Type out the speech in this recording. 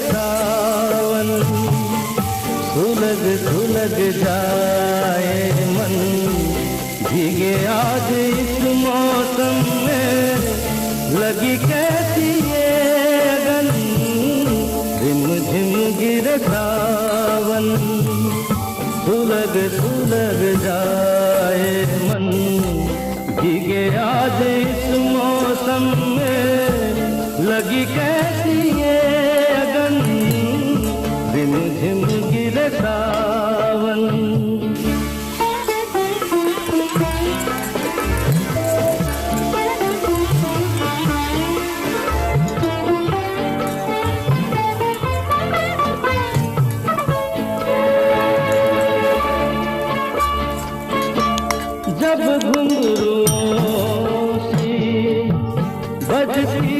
सावन सुलग सुलग जाए मन, भीगे आज इस मौसम में लगी कैसी ये अगन। झिम झिम गिरे सावन सुलग सुलग जाए मन, भीगे आज इस मौसम में लगी कैसी ये अगन। झिम झिम गिरे सावन। जब घुंघरूओं सी बजती